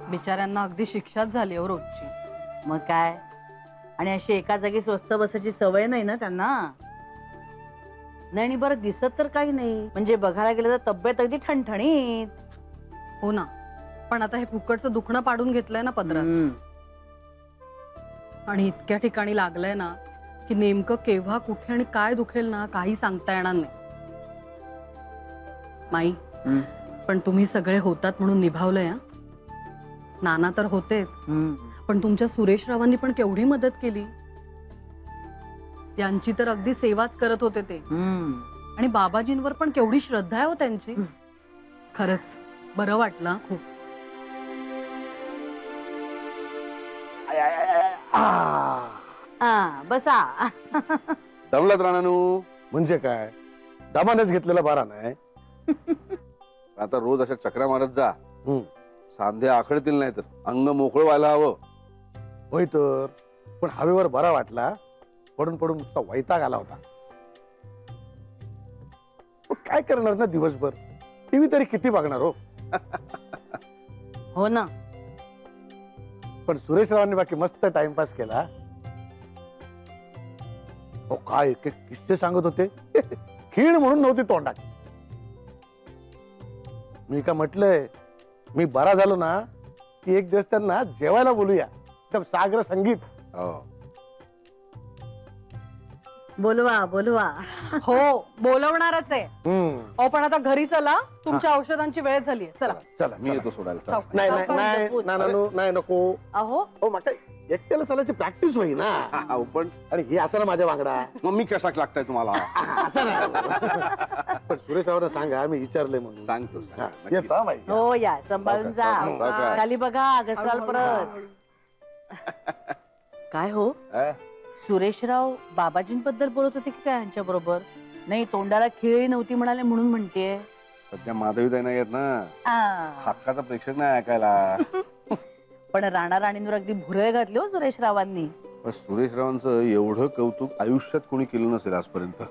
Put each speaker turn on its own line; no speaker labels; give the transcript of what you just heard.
बिचाऱ्यांना अगदी शिक्षाच झाली हो रोजची.
मग काय, आणि अशी एका जागी स्वस्त बसायची सवय नाही ना त्यांना. नाही, आणि बरं दिसत तर काही नाही, म्हणजे बघायला गेलं तर तब्येत अगदी ठणठणीत.
हो ना, पण आता हे फुकटचं दुखणं पाडून घेतलंय ना पदरात. आणि इतक्या ठिकाणी लागलंय ना की नेमकं केव्हा कुठे आणि काय दुखेल ना काही सांगता येणार नाही. माई, पण तुम्ही सगळे होतात म्हणून निभावलंय. नाना तर होतेच, पण तुमच्या सुरेशरावांनी पण केवढी मदत केली. त्यांची तर अगदी सेवाच करत होते ते. आणि बाबाजींवर पण केवढी श्रद्धा आहे हो त्यांची. खरंच बरं वाटलं खूप.
बसा.
दमलात राणानू?
म्हणजे काय, दमानच घेतलेला बारा नाही.
आता रोज अशा चक्रा मारत जा. सांधे आखडतील नाही तर अंग मोकळं व्हायला हवं.
होय तर, पण हवेवर बरा वाटला. पडून पडून नुसता वैताग आला होता. काय करणार ना दिवसभर, टीव्ही तरी किती बघणार हो.
हो ना,
पण सुरेशरावांनी बाकी मस्त टाइमपास केला. हो, काय एक एक किस्से सांगत होते. खीण म्हणून नव्हती तोंडात. मी का म्हटलंय, मी बरा झालो ना की एक दिवस त्यांना जेवायला बोलूया. एकदम सागर संगीत.
बोलवा बोलवा.
हो, बोलवणारच आहे. अहो पण आता घरी चला, तुमच्या औषधांची वेळ झाली. चला
चला,
मी येतो सोडायला.
नाही नाही नाही नानू, नाही नको.
अहो
हो, माका एकट्याला चालायची प्रॅक्टिस होईल ना.
पण
आणि हे असं ना माझ्या वांगडा.
मग मी कसा लागताय तुम्हाला?
असं नाही. पण सुरेशरावांना सांगा मी विचारले म्हणून.
सांगतो.
येता बाई.
हो, या सांभाळून जा.
सावकाश.
खाली बघा, घसराल परत. काय हो, सुरेशराव बाबाजींबद्दल बोलत होते की काय यांच्या बरोबर? नाही, तोंडाला खिळी नव्हती म्हणाले म्हणून म्हणतेय.
सध्या माधवी नाही येत ना, हक्काचा प्रेक्षक नाही ऐकायला.
पण राणा राणींवर अगदी भुरळ घातली हो सुरेशरावांनी.
सुरेशरावांचं एवढं कौतुक आयुष्यात कोणी केलं नसेल आजपर्यंत.